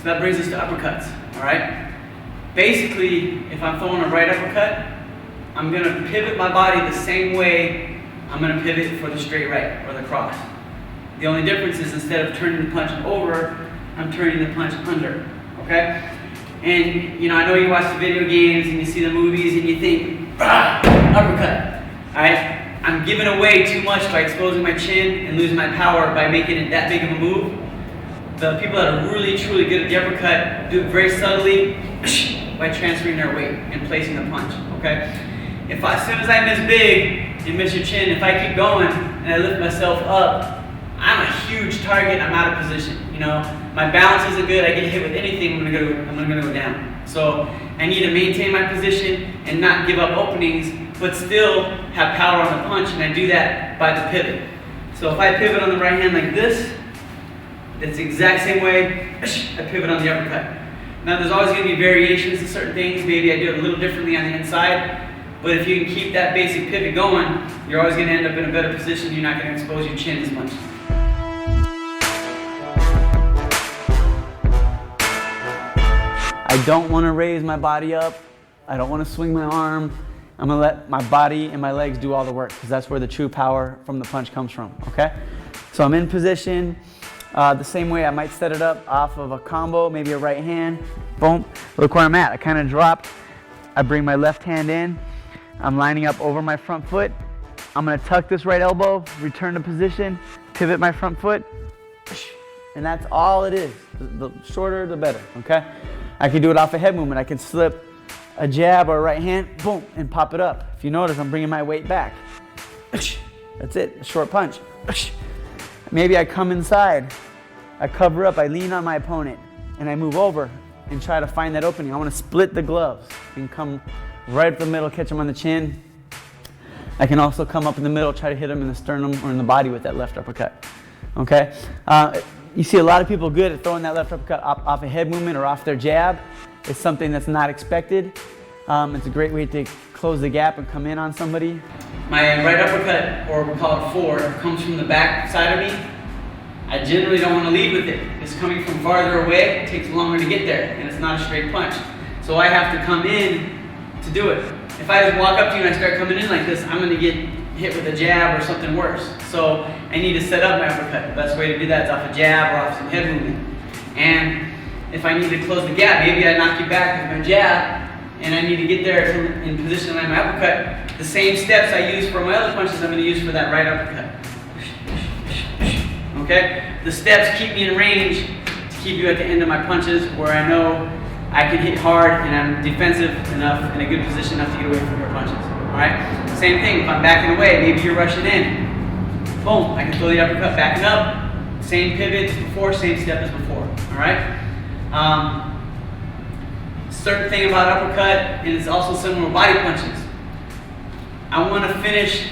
that brings us to uppercuts, all right? Basically, if I'm throwing a right uppercut, I'm gonna pivot my body the same way I'm gonna pivot for the straight right or the cross. The only difference is instead of turning the punch over, I'm turning the punch under, okay? And I know you watch the video games and you see the movies and you think, uppercut, all right? I'm giving away too much by exposing my chin and losing my power by making it that big of a move. The people that are really, truly good at the uppercut do it very subtly by transferring their weight and placing the punch, okay? As soon as I miss big and miss your chin, if I keep going and I lift myself up, I'm a huge target, I'm out of position, My balance isn't good, I get hit with anything, I'm gonna go down. So I need to maintain my position and not give up openings, but still have power on the punch, and I do that by the pivot. So if I pivot on the right hand like this, it's the exact same way I pivot on the uppercut. Now there's always going to be variations to certain things. Maybe I do it a little differently on the inside, but if you can keep that basic pivot going, you're always going to end up in a better position. You're not going to expose your chin as much. I don't want to raise my body up. I don't want to swing my arm. I'm going to let my body and my legs do all the work because that's where the true power from the punch comes from, okay? So I'm in position. The same way I might set it up off of a combo, maybe a right hand, boom, look where I'm at. I kind of drop, I bring my left hand in, I'm lining up over my front foot, I'm gonna tuck this right elbow, return to position, pivot my front foot, and that's all it is. The shorter, the better, okay? I can do it off a head movement. I can slip a jab or a right hand, boom, and pop it up. If you notice, I'm bringing my weight back. That's it, a short punch. Maybe I come inside, I cover up, I lean on my opponent, and I move over and try to find that opening. I want to split the gloves. I can come right up the middle, catch him on the chin. I can also come up in the middle, try to hit him in the sternum or in the body with that left uppercut. Okay? You see a lot of people good at throwing that left uppercut off a head movement or off their jab. It's something that's not expected. It's a great way to close the gap and come in on somebody. My right uppercut, or we call it forward, comes from the back side of me. I generally don't want to lead with it. It's coming from farther away, it takes longer to get there, and it's not a straight punch. So I have to come in to do it. If I just walk up to you and I start coming in like this, I'm going to get hit with a jab or something worse. So I need to set up my uppercut. The best way to do that is off a jab or off some head movement. And if I need to close the gap, maybe I knock you back with my jab, and I need to get there in position to land my uppercut. The same steps I use for my other punches, I'm going to use for that right uppercut. Okay? The steps keep me in range to keep you at the end of my punches where I know I can hit hard and I'm defensive enough, in a good position enough to get away from your punches. Alright? Same thing, if I'm backing away, maybe you're rushing in. Boom, I can throw the uppercut backing up. Same pivot as before, same step as before. Alright? Certain thing about uppercut, and it's also similar with body punches. I want to finish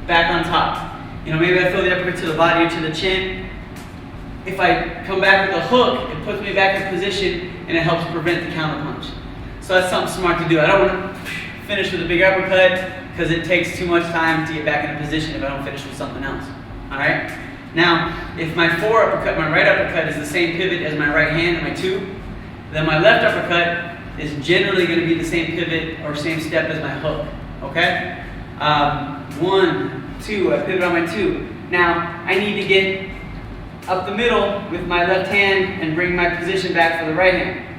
back on top. Maybe I throw the uppercut to the body or to the chin. If I come back with a hook, it puts me back in position and it helps prevent the counter punch. So that's something smart to do. I don't want to finish with a big uppercut because it takes too much time to get back in a position if I don't finish with something else. Alright? Now, if my my right uppercut is the same pivot as my right hand and my two, then my left uppercut is generally going to be the same pivot or same step as my hook. Okay? 1, 2, I pivot on my two. Now, I need to get up the middle with my left hand and bring my position back for the right hand.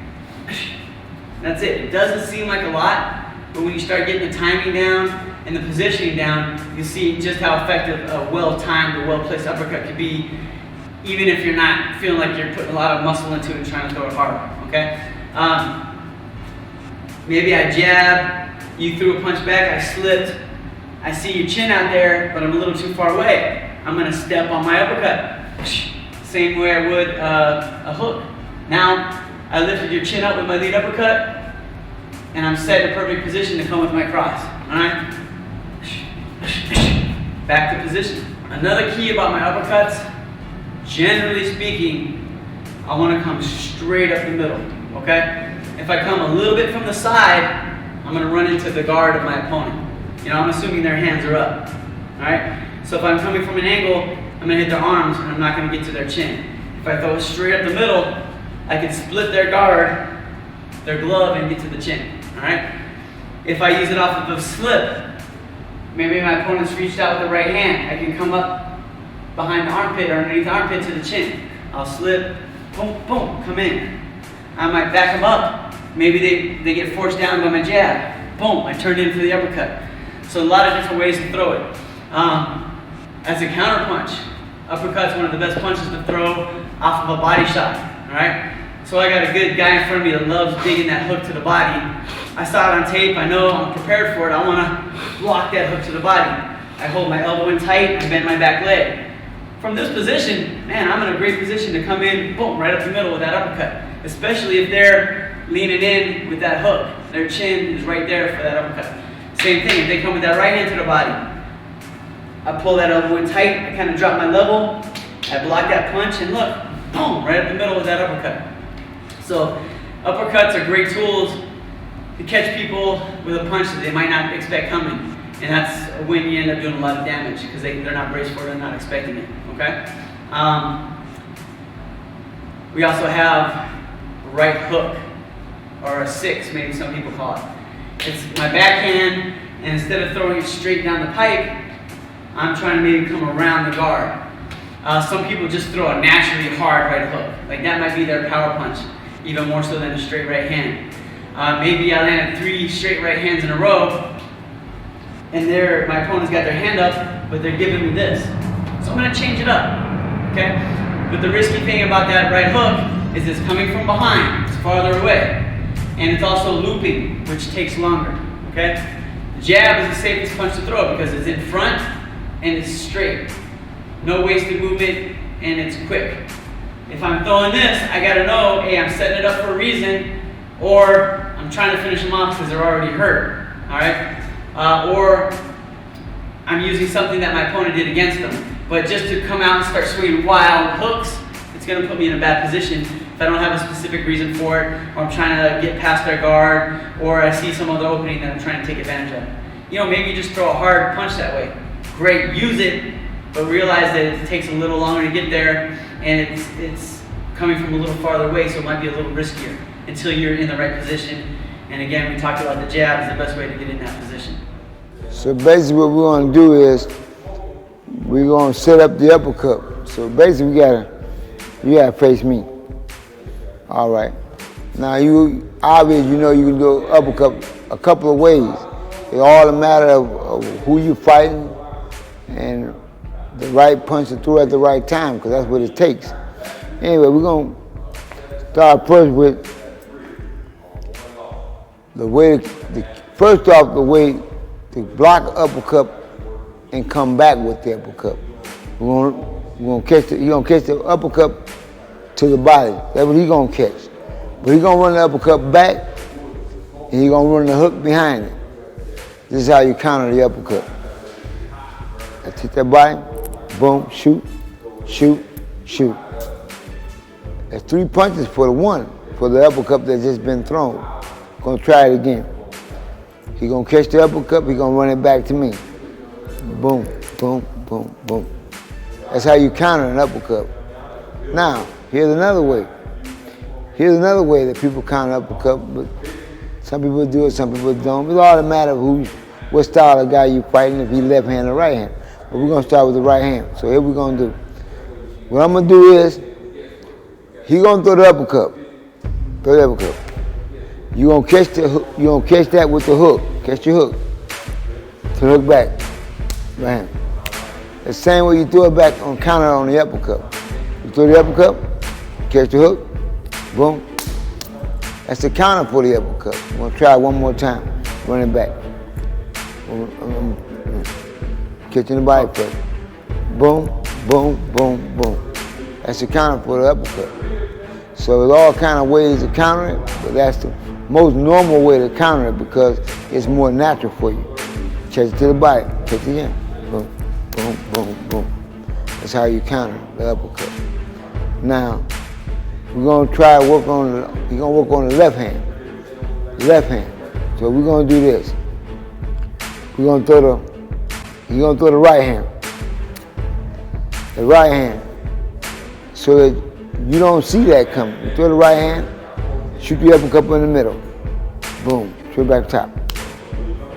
That's it. It doesn't seem like a lot, but when you start getting the timing down and the positioning down, you'll see just how effective a well-timed or well-placed uppercut can be, even if you're not feeling like you're putting a lot of muscle into it and trying to throw it hard. Okay? Maybe I jab, you threw a punch back, I slipped. I see your chin out there, but I'm a little too far away. I'm going to step on my uppercut. Same way I would a hook. Now, I lifted your chin up with my lead uppercut, and I'm set in a perfect position to come with my cross. Alright? Back to position. Another key about my uppercuts, generally speaking, I want to come straight up the middle. Okay? If I come a little bit from the side, I'm going to run into the guard of my opponent. I'm assuming their hands are up. Alright? So if I'm coming from an angle, I'm going to hit their arms and I'm not going to get to their chin. If I throw it straight up the middle, I can split their guard, their glove, and get to the chin, all right? If I use it off of a slip, maybe my opponent's reached out with the right hand, I can come up behind the armpit or underneath the armpit to the chin. I'll slip, boom, boom, come in. I might back them up. Maybe they get forced down by my jab. Boom, I turned in for the uppercut. So a lot of different ways to throw it. As a counter punch, uppercut's one of the best punches to throw off of a body shot, all right? So I got a good guy in front of me that loves digging that hook to the body. I saw it on tape, I know I'm prepared for it. I wanna block that hook to the body. I hold my elbow in tight, I bend my back leg. From this position, man, I'm in a great position to come in, boom, right up the middle with that uppercut. Especially if they're leaning in with that hook. Their chin is right there for that uppercut. Same thing, if they come with that right hand to the body, I pull that elbow in tight, I kind of drop my level, I block that punch, and look, boom, right up the middle with that uppercut. So uppercuts are great tools to catch people with a punch that they might not expect coming. And that's when you end up doing a lot of damage because they're not braced for it and not expecting it, okay? We also have right hook, or a six, maybe some people call it. It's my backhand, and instead of throwing it straight down the pipe, I'm trying to maybe come around the guard. Some people just throw a naturally hard right hook. Like that might be their power punch, even more so than a straight right hand. Maybe I landed 3 straight right hands in a row, and my opponent's got their hand up, but they're giving me this. So I'm gonna change it up, okay? But the risky thing about that right hook is it's coming from behind, it's farther away. And it's also looping, which takes longer, okay? The jab is the safest punch to throw because it's in front and it's straight. No wasted movement and it's quick. If I'm throwing this, I gotta know, hey, I'm setting it up for a reason, or I'm trying to finish them off because they're already hurt, all right? Or I'm using something that my opponent did against them. But just to come out and start swinging wild hooks, it's gonna put me in a bad position if I don't have a specific reason for it, or I'm trying to get past their guard, or I see some other opening that I'm trying to take advantage of. You know, maybe you just throw a hard punch that way. Great, use it, but realize that it takes a little longer to get there, and it's coming from a little farther away, so it might be a little riskier until you're in the right position. And again, we talked about the jab is the best way to get in that position. So basically what we're going to do is we're going to set up the uppercut. So basically you gotta face me. All right. Now you know you can do uppercut a couple of ways. It's all a matter of who you're fighting and the right punch to throw at the right time, because that's what it takes. Anyway, we're going to start first with the way, first off, the way to block uppercut and come back with the uppercut. You're gonna catch the uppercut to the body. That's what he's gonna catch. But he's gonna run the uppercut back, and he's gonna run the hook behind it. This is how you counter the uppercut. Let's hit that body, boom, shoot, shoot, shoot. That's 3 punches for the one, for the uppercut that's just been thrown. Gonna try it again. He's gonna catch the uppercut, he's gonna run it back to me. Boom, boom, boom, boom. That's how you counter an uppercut. Now, here's another way. Here's another way that people counter uppercut, but some people do it, some people don't. It's all a matter of what style of guy you're fighting, if he's left hand or right hand. But we're gonna start with the right hand. So here we're gonna do. What I'm gonna do is, he's gonna throw the uppercut. Throw the uppercut. You're gonna catch the hook, you're gonna catch that with the hook. Catch your hook. To hook back. Right hand. The same way you throw it back on counter on the uppercut. You throw the uppercut, catch the hook, boom. That's the counter for the uppercut. I'm gonna try it one more time. Run it back. Catching the body first. Boom, boom, boom, boom. That's the counter for the uppercut. So there's all kind of ways to counter it, but that's the most normal way to counter it because it's more natural for you. Catch it to the body, catch it again. Boom, boom, boom, boom. That's how you counter the uppercut. Now, we're gonna try to work on the left hand. Left hand. So we're gonna do this. You're gonna throw the right hand. The right hand. So that You don't see that coming. You throw the right hand, shoot the uppercut in the middle. Boom, straight back top.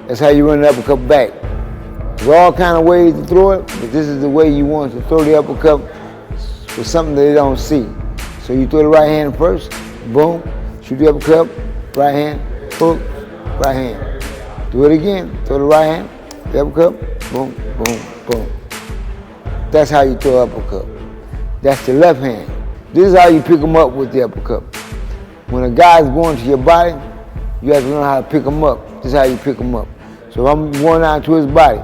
That's how you run the uppercut back. There's all kind of ways to throw it, but this is the way you want to throw the uppercut for something that they don't see. So you throw the right hand first, boom, shoot the uppercut, right hand, hook, right hand. Do it again, throw the right hand, the uppercut, boom, boom, boom. That's how you throw uppercut. That's the left hand. This is how you pick them up with the uppercut. When a guy's going to your body, you have to learn how to pick them up. This is how you pick them up. So if I'm going down to his body,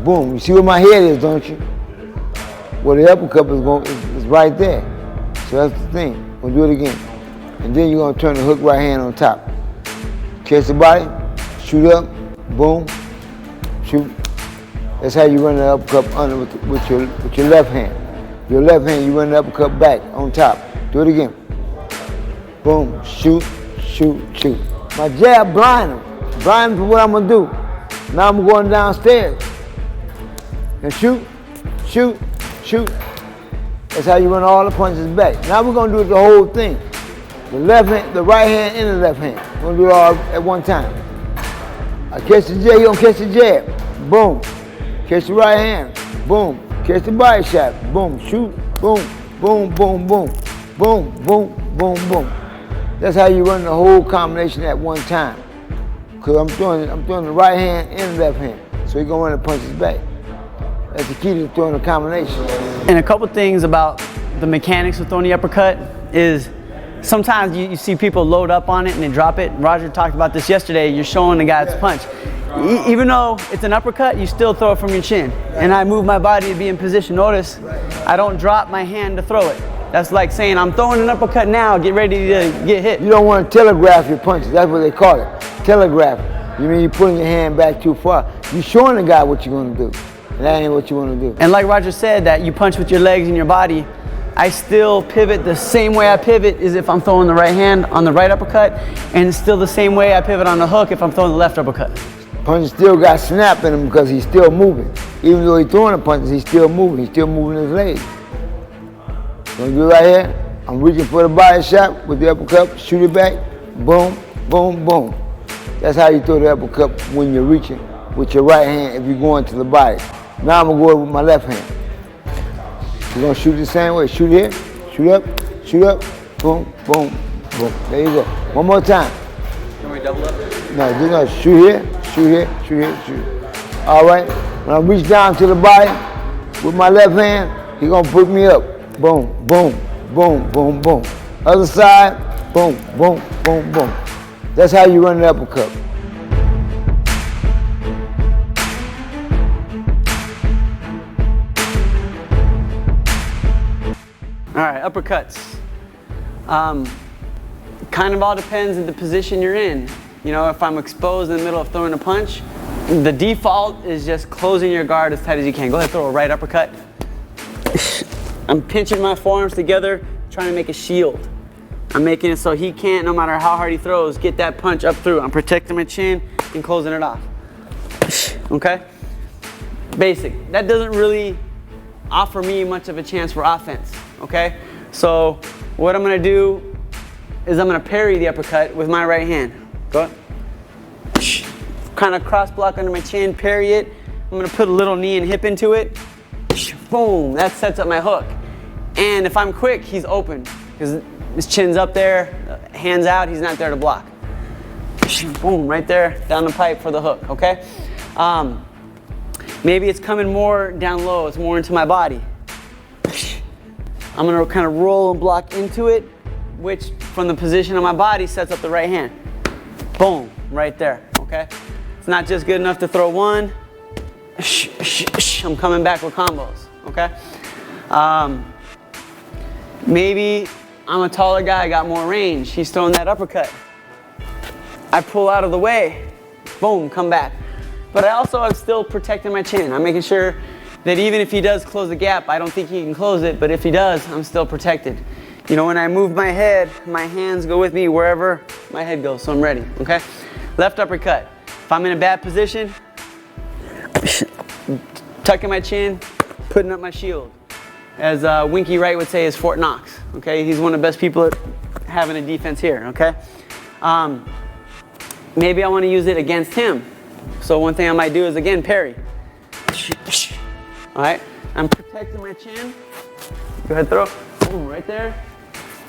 boom, you see where my head is, don't you? Well, the uppercut is right there. So that's the thing. We'll do it again. And then you're gonna turn the hook right hand on top. Catch the body, shoot up, boom, shoot. That's how you run the uppercut under with your left hand. Your left hand, you run the uppercut back on top. Do it again. Boom, shoot, shoot, shoot. My jab blind him. Blind him for what I'm gonna do. Now I'm going downstairs. And shoot, shoot, shoot. That's how you run all the punches back. Now we're gonna do the whole thing. The left hand, the right hand and the left hand. We're gonna do it all at one time. I catch the jab, you gonna catch the jab. Boom. Catch the right hand. Boom. Catch the body shot. Boom. Shoot. Boom. Boom, boom, boom. Boom, boom, boom, boom. That's how you run the whole combination at one time. Because I'm throwing the right hand and the left hand. So you're gonna run the punches back. That's the key to throwing the combination. And a couple things about the mechanics of throwing the uppercut is sometimes you see people load up on it and then drop it. Roger talked about this yesterday. You're showing the guy its punch. Even though it's an uppercut, you still throw it from your chin. And I move my body to be in position. Notice, I don't drop my hand to throw it. That's like saying, I'm throwing an uppercut now, get ready to get hit. You don't want to telegraph your punches. That's what they call it. Telegraph. You mean you're pulling your hand back too far. You're showing the guy what you're going to do. And that ain't what you want to do. And like Roger said, that you punch with your legs and your body, I still pivot the same way I pivot as if I'm throwing the right hand on the right uppercut, and it's still the same way I pivot on the hook if I'm throwing the left uppercut. Punch still got snap in him because he's still moving. Even though he's throwing the punches, he's still moving. He's still moving his legs. Gonna do it right here. I'm reaching for the body shot with the uppercut, shoot it back, boom, boom, boom. That's how you throw the uppercut when you're reaching with your right hand if you're going to the body. Now I'm gonna go with my left hand. You're gonna shoot the same way. Shoot here, shoot up, boom, boom, boom. There you go. One more time. Can we double up? No, just no, shoot here, shoot here, shoot here, shoot. All right. When I reach down to the body with my left hand, he's gonna put me up. Boom, boom, boom, boom, boom. Other side, boom, boom, boom, boom. That's how you run the uppercut. All right, uppercuts. Kind of all depends on the position you're in. You know, if I'm exposed in the middle of throwing a punch, the default is just closing your guard as tight as you can. Go ahead, throw a right uppercut. I'm pinching my forearms together, trying to make a shield. I'm making it so he can't, no matter how hard he throws, get that punch up through. I'm protecting my chin and closing it off. Okay? Basic. That doesn't really offer me much of a chance for offense. Okay? So what I'm gonna do is I'm gonna parry the uppercut with my right hand. Go ahead. Kind of cross block under my chin, parry it. I'm gonna put a little knee and hip into it. Boom, that sets up my hook. And if I'm quick, he's open because his chin's up there, hands out, he's not there to block. Boom, right there, down the pipe for the hook, okay? Maybe it's coming more down low, it's more into my body. I'm gonna kind of roll and block into it, which from the position of my body sets up the right hand. Boom, right there, okay? It's not just good enough to throw one. I'm coming back with combos, okay? Maybe I'm a taller guy, I got more range. He's throwing that uppercut. I pull out of the way, boom, come back. But I also am still protecting my chin. I'm making sure that even if he does close the gap, I don't think he can close it, but if he does, I'm still protected. You know, when I move my head, my hands go with me wherever my head goes, so I'm ready, okay? Left uppercut. If I'm in a bad position, tucking my chin, putting up my shield. as Winky Wright would say, is Fort Knox. Okay, he's one of the best people at having a defense here. Okay, maybe I want to use it against him. So one thing I might do is again parry. All right, I'm protecting my chin. Go ahead, throw. Boom, right there.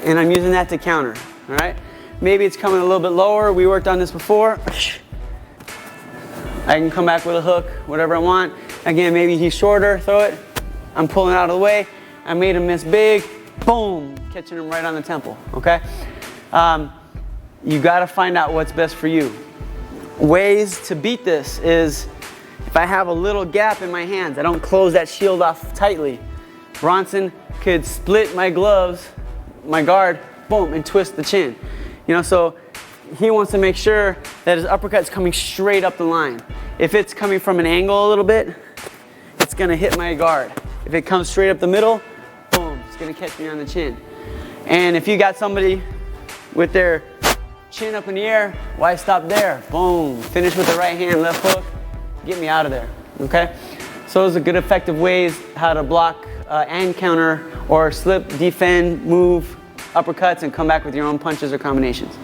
And I'm using that to counter. All right, maybe it's coming a little bit lower. We worked on this before. I can come back with a hook, whatever I want. Again, maybe he's shorter, throw it. I'm pulling out of the way. I made him miss big. Boom, catching him right on the temple, okay? You gotta find out what's best for you. Ways to beat this is, if I have a little gap in my hands, I don't close that shield off tightly. Bronson could split my gloves, my guard, boom, and twist the chin. You know, so he wants to make sure that his uppercut's coming straight up the line. If it's coming from an angle a little bit, it's gonna hit my guard. If it comes straight up the middle, boom, it's gonna catch me on the chin. And if you got somebody with their chin up in the air, why stop there? Boom, finish with the right hand, left hook, get me out of there, okay? So those are good effective ways how to block and counter or slip, defend, move, uppercuts, and come back with your own punches or combinations.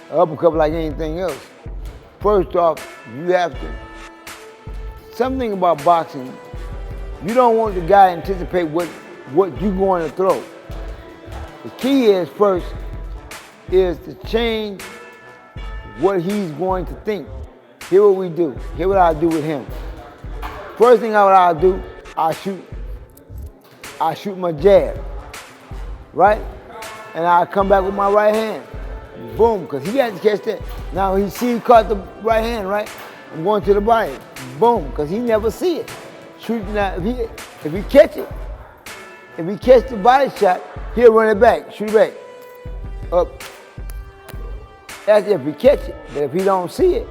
Uppercut like anything else. First off, you have to, something about boxing, you don't want the guy to anticipate what you're going to throw. The key is first is to change what he's going to think. Here what we do, here what I do with him. First thing I'll do, I shoot my jab, right? And I come back with my right hand. Boom, because he has to catch that. Now he caught the right hand, right? I'm going to the body. Boom, because he never see it. Shoot now, if he catch it, if he catch the body shot, he'll run it back, shoot it back, up. That's if he catch it. But if he don't see it,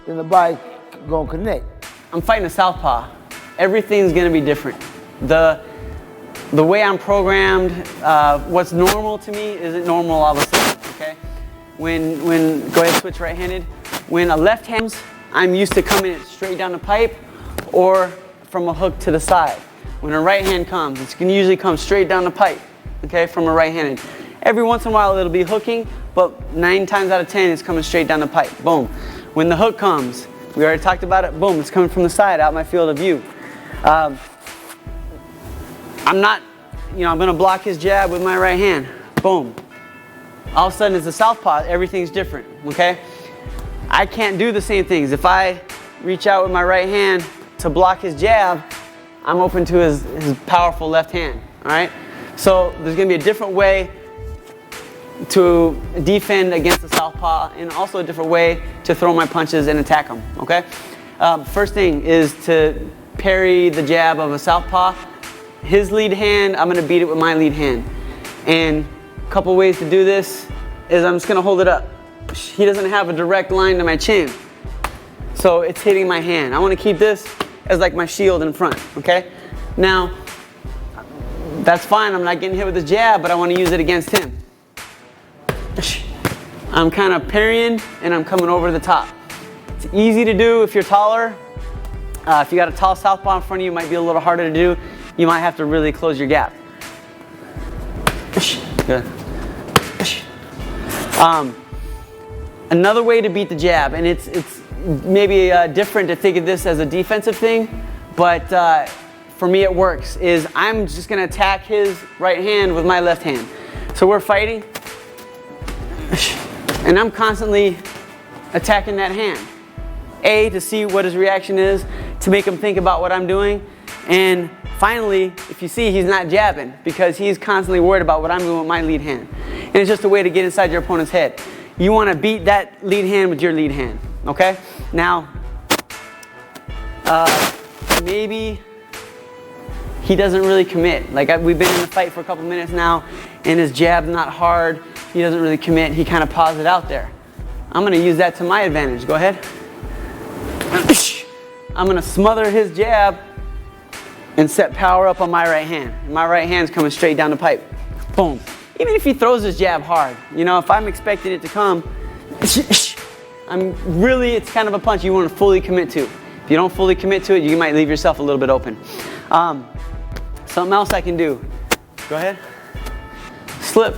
then the body's gonna connect. I'm fighting a southpaw. Everything's gonna be different. The way I'm programmed, what's normal to me isn't normal all of a sudden, okay? When go ahead, switch right-handed. When a left hand, I'm used to coming it straight down the pipe or from a hook to the side. When a right hand comes, it's gonna usually come straight down the pipe, okay, from a right-handed. Every once in a while it'll be hooking, but 9 times out of 10 it's coming straight down the pipe, boom. When the hook comes, we already talked about it, boom, it's coming from the side, out my field of view. I'm not, I'm gonna block his jab with my right hand, boom. All of a sudden it's a southpaw, everything's different, okay? I can't do the same things. If I reach out with my right hand to block his jab, I'm open to his powerful left hand, all right? So there's gonna be a different way to defend against the southpaw and also a different way to throw my punches and attack them, okay? First thing is to parry the jab of a southpaw. His lead hand, I'm gonna beat it with my lead hand. And a couple ways to do this is I'm just gonna hold it up. He doesn't have a direct line to my chin, so it's hitting my hand. I wanna keep this as like my shield in front, okay? Now, that's fine, I'm not getting hit with the jab, but I wanna use it against him. I'm kind of parrying and I'm coming over the top. It's easy to do if you're taller. If you got a tall southpaw in front of you, it might be a little harder to do. You might have to really close your gap. Good. Another way to beat the jab, and it's maybe different to think of this as a defensive thing, but for me it works, is I'm just gonna attack his right hand with my left hand. So we're fighting, and I'm constantly attacking that hand. A, to see what his reaction is, to make him think about what I'm doing, and finally, if you see, he's not jabbing because he's constantly worried about what I'm doing with my lead hand. And it's just a way to get inside your opponent's head. You want to beat that lead hand with your lead hand, okay? Now, maybe he doesn't really commit. Like we've been in the fight for a couple minutes now, and his jab's not hard. He doesn't really commit. He kind of paused it out there. I'm going to use that to my advantage. Go ahead. I'm going to smother his jab and set power up on my right hand. My right hand's coming straight down the pipe. Boom. Even if he throws his jab hard, if I'm expecting it to come, it's kind of a punch you want to fully commit to. If you don't fully commit to it, you might leave yourself a little bit open. Something else I can do. Go ahead. Slip,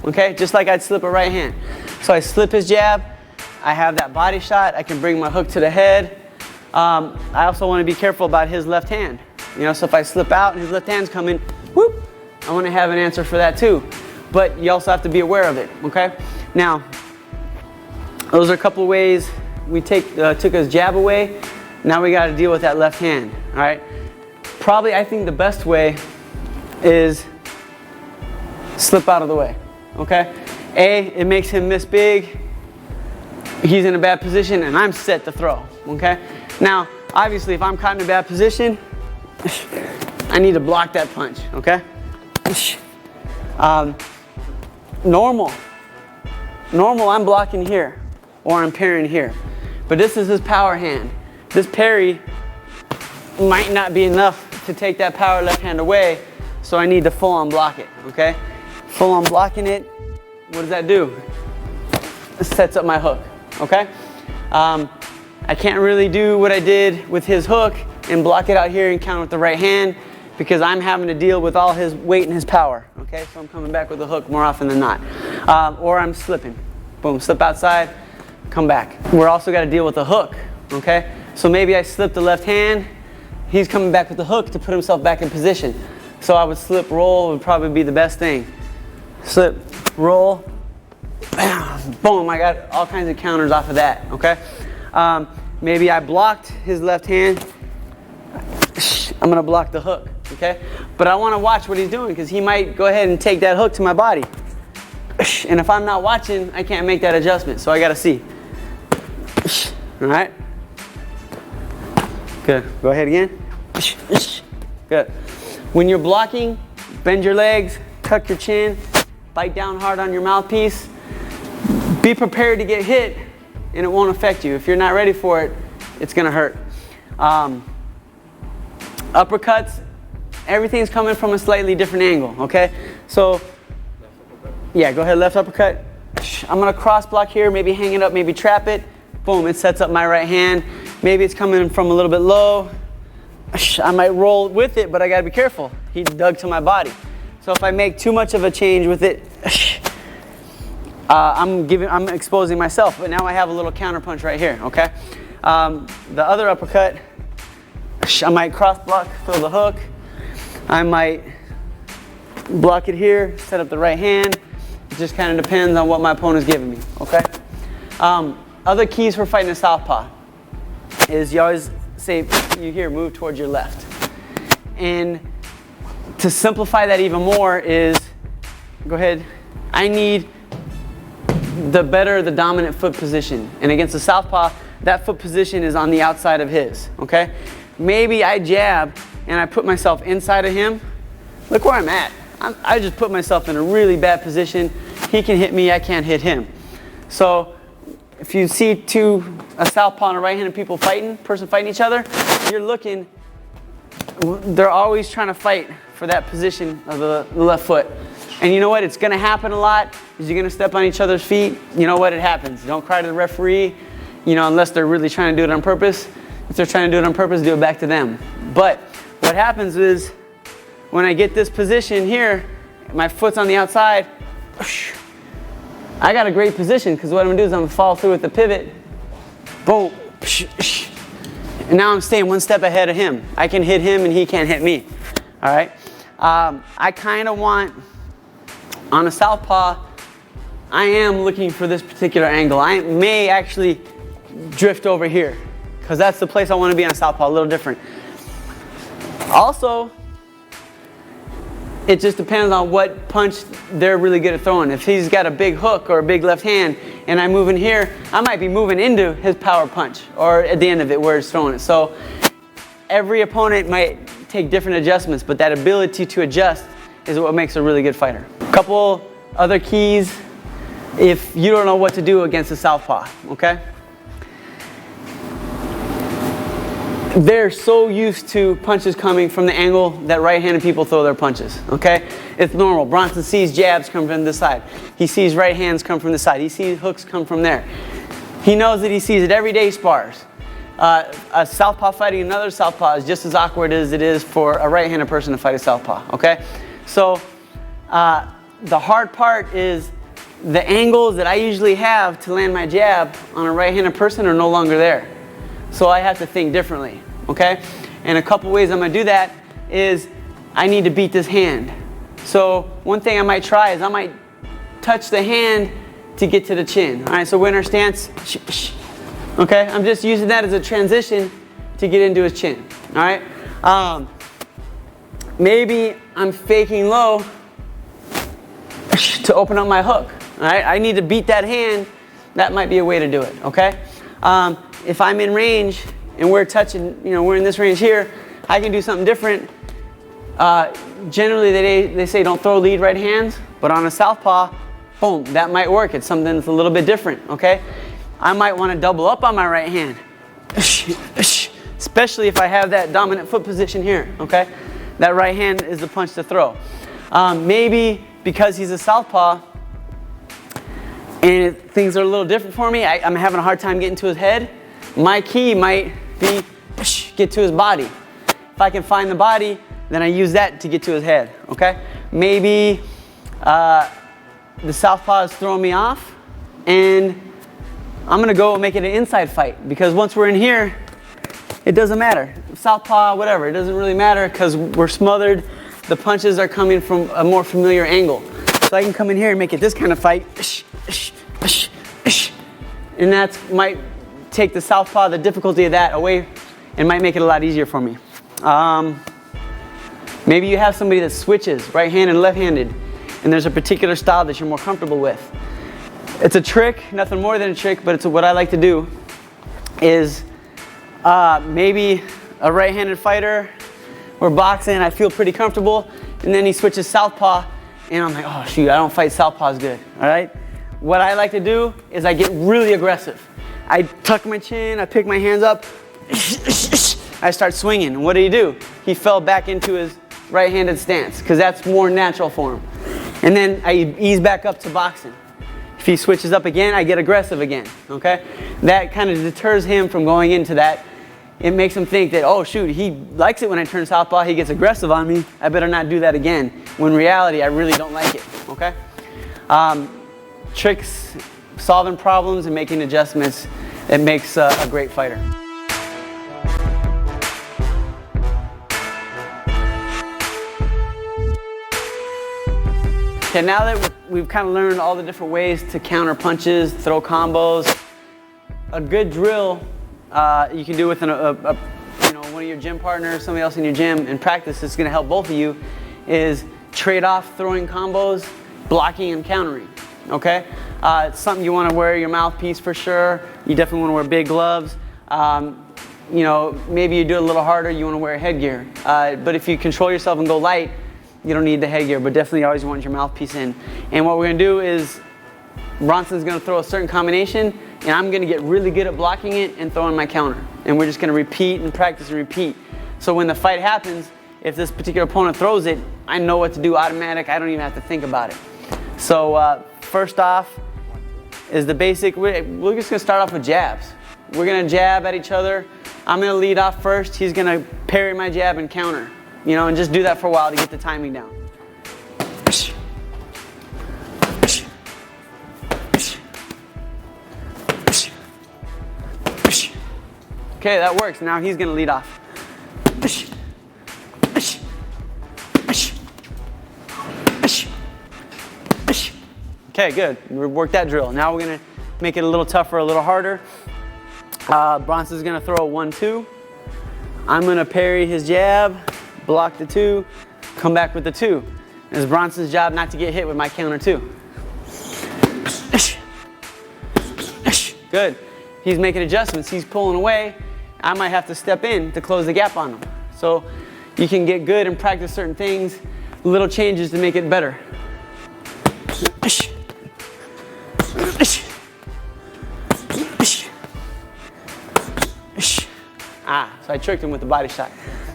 okay? Just like I'd slip a right hand. So I slip his jab. I have that body shot. I can bring my hook to the head. I also want to be careful about his left hand. You know, so if I slip out and his left hand's coming, whoop, I want to have an answer for that too. But you also have to be aware of it, okay? Now, those are a couple ways we took his jab away. Now we got to deal with that left hand, all right? Probably, I think the best way is slip out of the way, okay? It makes him miss big. He's in a bad position and I'm set to throw, okay? Now, obviously, if I'm caught in a bad position, I need to block that punch, okay? Normal, I'm blocking here or I'm parrying here. But this is his power hand. This parry might not be enough to take that power left hand away, so I need to full on block it, okay? Full on blocking it, what does that do? It sets up my hook, okay? I can't really do what I did with his hook and block it out here and counter with the right hand because I'm having to deal with all his weight and his power, okay? So I'm coming back with the hook more often than not. Or I'm slipping. Boom, slip outside, come back. We're also got to deal with the hook, okay? So maybe I slip the left hand, he's coming back with the hook to put himself back in position. So I would slip, roll would probably be the best thing. Slip, roll, boom, I got all kinds of counters off of that, okay? Maybe I blocked his left hand, I'm gonna block the hook, okay? But I wanna watch what he's doing because he might go ahead and take that hook to my body. And if I'm not watching, I can't make that adjustment, so I gotta see. All right? Good, go ahead again. Good. When you're blocking, bend your legs, tuck your chin, bite down hard on your mouthpiece. Be prepared to get hit and it won't affect you. If you're not ready for it, it's gonna hurt. Uppercuts, everything's coming from a slightly different angle, okay? So, yeah, go ahead, left uppercut. I'm gonna cross block here, maybe hang it up, maybe trap it. Boom, it sets up my right hand. Maybe it's coming from a little bit low. I might roll with it, but I gotta be careful. He dug to my body. So if I make too much of a change with it, I'm exposing myself, but now I have a little counter punch right here, okay? The other uppercut, I might cross block, throw the hook. I might block it here, set up the right hand. It just kind of depends on what my opponent's giving me, okay? Other keys for fighting a southpaw is you always say, you hear, move towards your left. And to simplify that even more is, go ahead, I need the dominant foot position. And against the southpaw, that foot position is on the outside of his, okay? Maybe I jab and I put myself inside of him. Look where I'm at. I just put myself in a really bad position. He can hit me, I can't hit him. So if you see a southpaw and a right-handed person fighting each other, you're looking, they're always trying to fight for that position of the left foot. And you know what, it's gonna happen a lot, is you're gonna step on each other's feet. You know what, it happens. Don't cry to the referee, you know, unless they're really trying to do it on purpose. If they're trying to do it on purpose, do it back to them. But what happens is, when I get this position here, my foot's on the outside, I got a great position because what I'm gonna do is I'm gonna follow through with the pivot, boom, and now I'm staying one step ahead of him. I can hit him and he can't hit me, all right? I kind of want, on a southpaw, I am looking for this particular angle. I may actually drift over here because that's the place I want to be on a southpaw, a little different. Also, it just depends on what punch they're really good at throwing. If he's got a big hook or a big left hand and I move in here, I might be moving into his power punch or at the end of it where he's throwing it. So every opponent might take different adjustments, but that ability to adjust is what makes a really good fighter. A couple other keys if you don't know what to do against a southpaw, okay? They're so used to punches coming from the angle that right-handed people throw their punches, okay? It's normal. Bronson sees jabs come from this side. He sees right hands come from this side. He sees hooks come from there. He knows that he sees it every day he spars. A southpaw fighting another southpaw is just as awkward as it is for a right-handed person to fight a southpaw, okay? So the hard part is the angles that I usually have to land my jab on a right-handed person are no longer there. So I have to think differently, okay? And a couple ways I'm gonna do that is I need to beat this hand. So one thing I might try is I might touch the hand to get to the chin. All right, so winner stance. Okay, I'm just using that as a transition to get into his chin. All right, maybe I'm faking low to open up my hook. All right, I need to beat that hand. That might be a way to do it. Okay, if I'm in range and we're touching, we're in this range here, I can do something different. Generally, they say don't throw lead right hands, but on a southpaw, boom, that might work. It's something that's a little bit different. Okay. I might want to double up on my right hand, especially if I have that dominant foot position here, okay? That right hand is the punch to throw. Maybe because he's a southpaw and things are a little different for me, I'm having a hard time getting to his head, my key might be get to his body. If I can find the body, then I use that to get to his head, okay? Maybe the southpaw is throwing me off and I'm gonna go make it an inside fight because once we're in here, it doesn't matter. Southpaw, whatever, it doesn't really matter because we're smothered. The punches are coming from a more familiar angle. So I can come in here and make it this kind of fight. And that might take the southpaw, the difficulty of that away and might make it a lot easier for me. Maybe you have somebody that switches right-handed and left-handed and there's a particular style that you're more comfortable with. It's a trick, nothing more than a trick, but it's what I like to do is maybe a right-handed fighter, we're boxing, I feel pretty comfortable, and then he switches southpaw, and I'm like, oh shoot, I don't fight southpaws good, all right? What I like to do is I get really aggressive. I tuck my chin, I pick my hands up, I start swinging, and what did he do? He fell back into his right-handed stance, because that's more natural for him. And then I ease back up to boxing. If he switches up again, I get aggressive again, okay? That kind of deters him from going into that. It makes him think that, oh shoot, he likes it when I turn southpaw, he gets aggressive on me, I better not do that again. When in reality, I really don't like it, okay? Tricks, solving problems and making adjustments, it makes a great fighter. Okay, now that we've kind of learned all the different ways to counter punches, throw combos, a good drill you can do with one of your gym partners, somebody else in your gym, and practice that's going to help both of you is trade off throwing combos, blocking and countering. Okay, it's something you want to wear your mouthpiece for sure. You definitely want to wear big gloves. Maybe you do it a little harder. You want to wear headgear. But if you control yourself and go light, you don't need the headgear, but definitely always want your mouthpiece in. And what we're gonna do is Bronson's gonna throw a certain combination and I'm gonna get really good at blocking it and throwing my counter. And we're just gonna repeat and practice and repeat. So when the fight happens, if this particular opponent throws it, I know what to do automatic. I don't even have to think about it. So first off is the basic, we're just gonna start off with jabs. We're gonna jab at each other. I'm gonna lead off first. He's gonna parry my jab and counter. And just do that for a while to get the timing down. Okay, that works. Now he's gonna lead off. Okay, good. We worked that drill. Now we're gonna make it a little tougher, a little harder. Bronson's gonna throw a 1-2. I'm gonna parry his jab, block the 2, come back with the 2. It's Bronson's job not to get hit with my counter 2. Good. He's making adjustments. He's pulling away. I might have to step in to close the gap on him. So you can get good and practice certain things, little changes to make it better. So I tricked him with the body shot.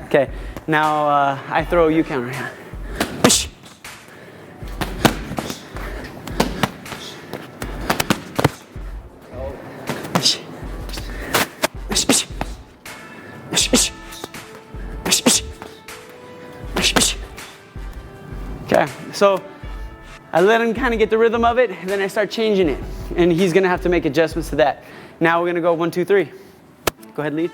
Okay, now I throw a U counter here. So I let him kind of get the rhythm of it, and then I start changing it. And he's gonna have to make adjustments to that. Now we're gonna go 1, 2, 3. Go ahead, lead.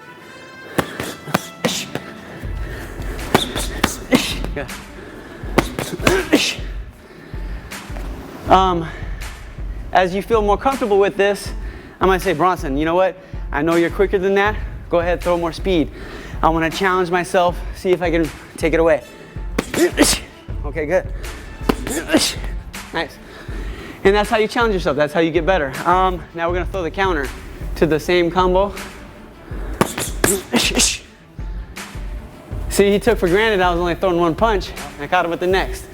Good. As you feel more comfortable with this, I'm gonna say, Bronson, you know what? I know you're quicker than that. Go ahead, throw more speed. I wanna challenge myself, see if I can take it away. Okay, good. Nice. And that's how you challenge yourself. That's how you get better. Now we're gonna throw the counter to the same combo. See, he took for granted I was only throwing one punch. I caught him with the next.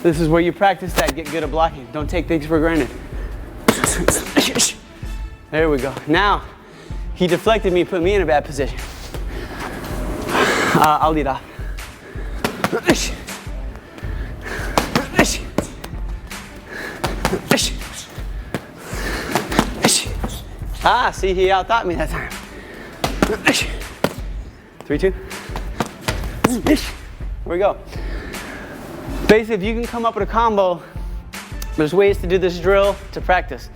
This is where you practice that, get good at blocking. Don't take things for granted. There we go. Now, he deflected me, put me in a bad position. I'll lead off. Ah, see, he out-thought me that time. 3, 2. Here we go. Basically, if you can come up with a combo, there's ways to do this drill to practice.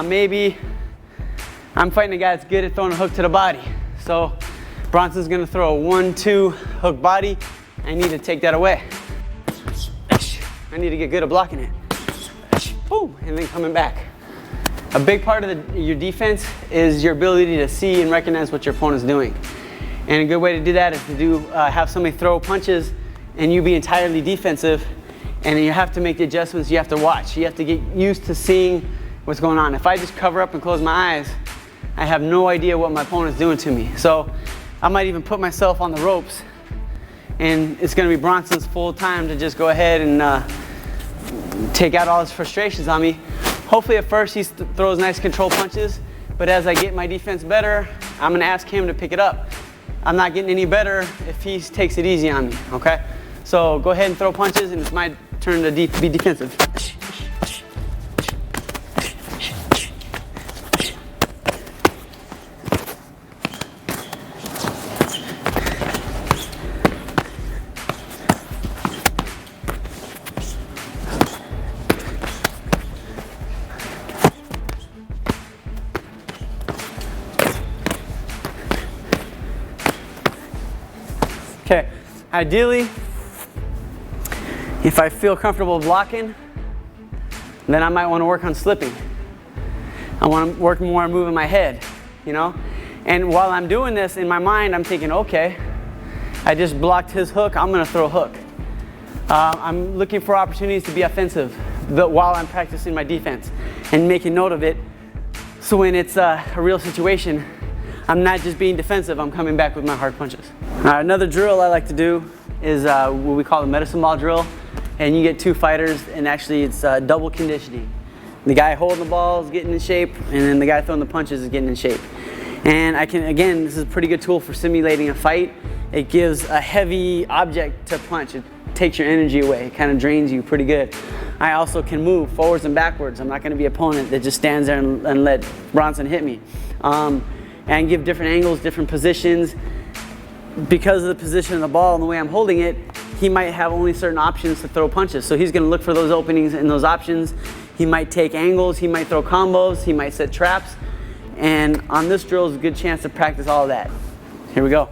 Maybe I'm fighting a guy that's good at throwing a hook to the body. So Bronson's gonna throw a 1, 2 hook body. I need to take that away. I need to get good at blocking it. Boom, and then coming back. A big part of your defense is your ability to see and recognize what your opponent's doing. And a good way to do that is to have somebody throw punches and you be entirely defensive, and you have to make the adjustments. You have to watch. You have to get used to seeing what's going on. If I just cover up and close my eyes, I have no idea what my opponent's doing to me. So I might even put myself on the ropes, and it's gonna be Bronson's full time to just go ahead and take out all his frustrations on me. Hopefully at first he throws nice control punches, but as I get my defense better, I'm gonna ask him to pick it up. I'm not getting any better if he takes it easy on me, okay? So go ahead and throw punches, and it's my turn to be defensive. Okay, ideally, if I feel comfortable blocking, then I might want to work on slipping. I want to work more on moving my head, you know? And while I'm doing this, in my mind, I'm thinking, okay, I just blocked his hook, I'm going to throw a hook. I'm looking for opportunities to be offensive while I'm practicing my defense and making note of it. So when it's a real situation, I'm not just being defensive, I'm coming back with my hard punches. Another drill I like to do is what we call the medicine ball drill. And you get 2 fighters, and actually it's double conditioning. The guy holding the ball is getting in shape, and then the guy throwing the punches is getting in shape. And again, this is a pretty good tool for simulating a fight. It gives a heavy object to punch. It takes your energy away. It kind of drains you pretty good. I also can move forwards and backwards. I'm not going to be an opponent that just stands there and let Bronson hit me. And give different angles, different positions. Because of the position of the ball and the way I'm holding it, he might have only certain options to throw punches. So he's going to look for those openings and those options. He might take angles, he might throw combos, he might set traps. And on this drill is a good chance to practice all of that. Here we go.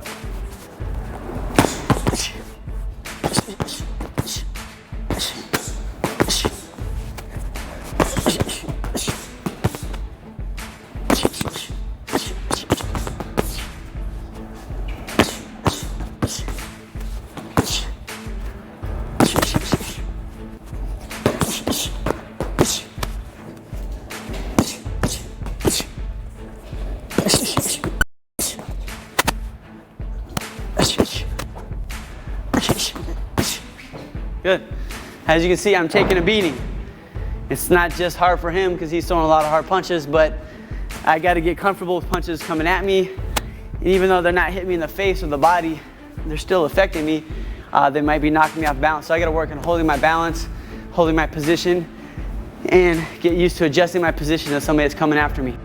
Good. As you can see, I'm taking a beating. It's not just hard for him because he's throwing a lot of hard punches, but I got to get comfortable with punches coming at me. And even though they're not hitting me in the face or the body, they're still affecting me. They might be knocking me off balance. So I got to work on holding my balance, holding my position, and get used to adjusting my position to somebody that's coming after me.